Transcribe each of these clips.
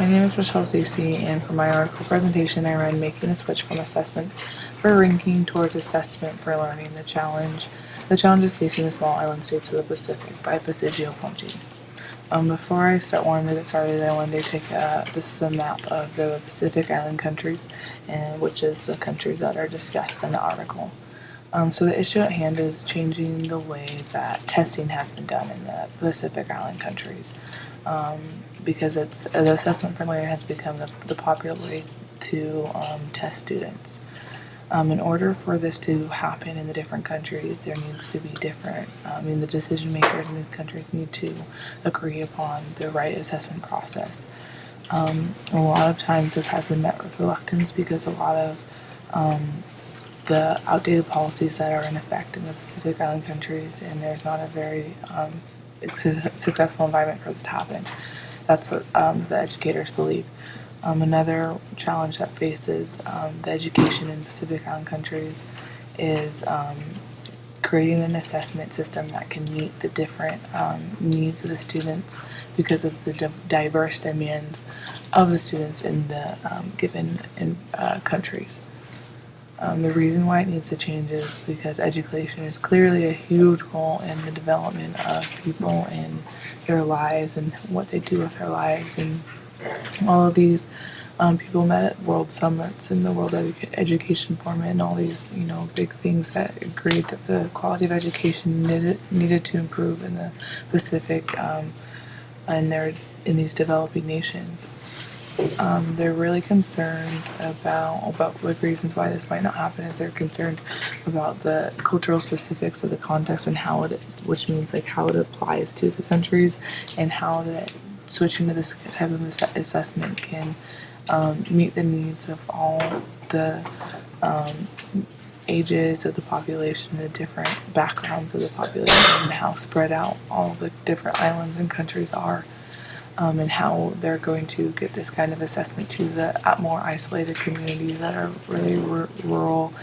My name is Michelle Stacy, and for my article presentation, I ran Making the Switch from Assessment for Ranking Towards Assessment for Learning, the challenges facing the small island states of the Pacific by Pasigio Ponti. Before I wanted to get started, I wanted to take this is a map of the Pacific Island countries, and which is the countries that are discussed in the article. So the issue at hand is changing the way that testing has been done in the Pacific Island countries, because the assessment for learning has become the popular way to test students. In order for this to happen in the different countries, there needs to be different. The decision makers in these countries need to agree upon the right assessment process. A lot of times, this has been met with reluctance because a lot of the outdated policies that are in effect in the Pacific Island countries, and there's not a very successful environment for this to happen. That's what the educators believe. Another challenge that faces the education in Pacific Island countries is creating an assessment system that can meet the different needs of the students because of the diverse demands of the students in the given countries. The reason why it needs to change is because education is clearly a huge role in the development of people and their lives and what they do with their lives. And all of these people met at World Summits and the World Education Forum and all these, big things that agreed that the quality of education needed to improve in the Pacific and in these developing nations. They're really concerned about the reasons why this might not happen is they're concerned about the cultural specifics of the context and which means like how it applies to the countries and how that switching to this type of assessment can meet the needs of all the ages of the population, the different backgrounds of the population, and how spread out all the different islands and countries are. And how they're going to get this kind of assessment to the more isolated communities that are really rural.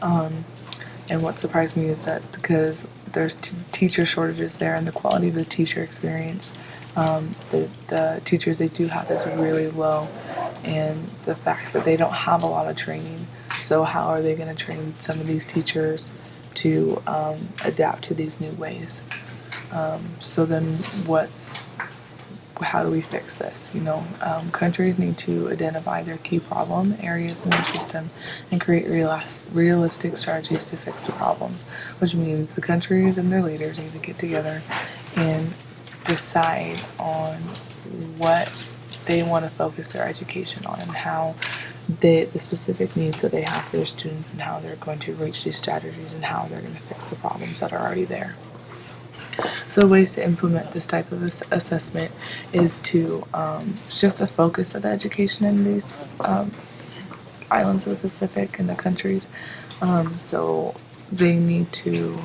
And what surprised me is that because there's teacher shortages there and the quality of the teacher experience, the teachers they do have is really low. And the fact that they don't have a lot of training, so how are they going to train some of these teachers to adapt to these new ways? So then how do we fix this? Countries need to identify their key problem areas in their system and create realistic strategies to fix the problems, which means the countries and their leaders need to get together and decide on what they want to focus their education on and how the specific needs that they have for their students and how they're going to reach these strategies and how they're going to fix the problems that are already there. So ways to implement this type of assessment is to shift the focus of the education in these islands of the Pacific and the countries. So they need to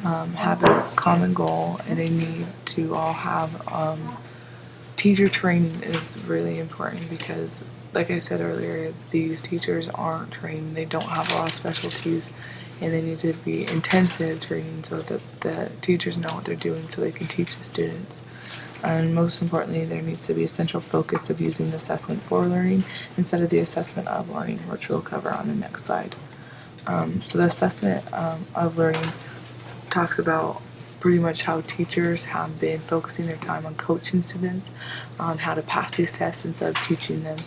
have a common goal, and they need to all have teacher training is really important because, like I said earlier, these teachers aren't trained. They don't have a lot of specialties. And they need to be intensive training so that the teachers know what they're doing so they can teach the students. And most importantly, there needs to be a central focus of using the assessment for learning instead of the assessment of learning, which we'll cover on the next slide. So the assessment of learning talks about pretty much how teachers have been focusing their time on coaching students on how to pass these tests instead of teaching them.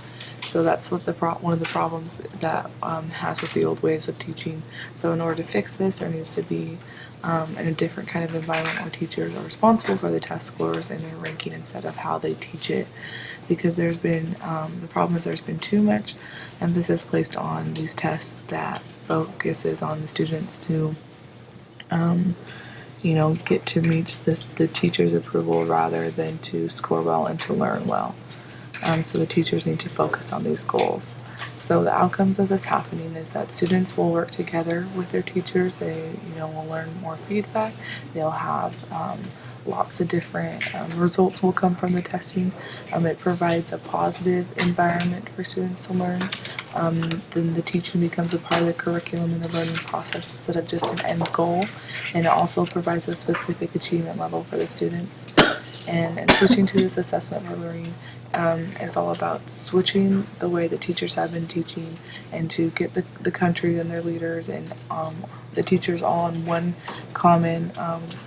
So that's what one of the problems that has with the old ways of teaching. So in order to fix this, there needs to be in a different kind of environment where teachers are responsible for the test scores and their ranking instead of how they teach it. Because there's been the problem is there's been too much emphasis placed on these tests that focuses on the students to get to meet the teacher's approval rather than to score well and to learn well. So the teachers need to focus on these goals. So the outcomes of this happening is that students will work together with their teachers. They, will learn more feedback. They'll have lots of different results will come from the testing. It provides a positive environment for students to learn. Then the teaching becomes a part of the curriculum and the learning process instead of just an end goal. And it also provides a specific achievement level for the students. And switching to this assessment for learning is all about switching the way that teachers have been teaching and to get the country and their leaders and the teachers all on one common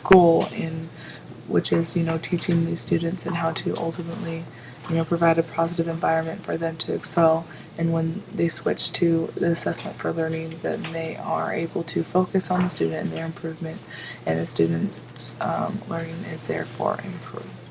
goal, in which is, teaching these students and how to ultimately, provide a positive environment for them to excel. And when they switch to the assessment for learning, then they are able to focus on the student and their improvement, and the student's learning is therefore improved.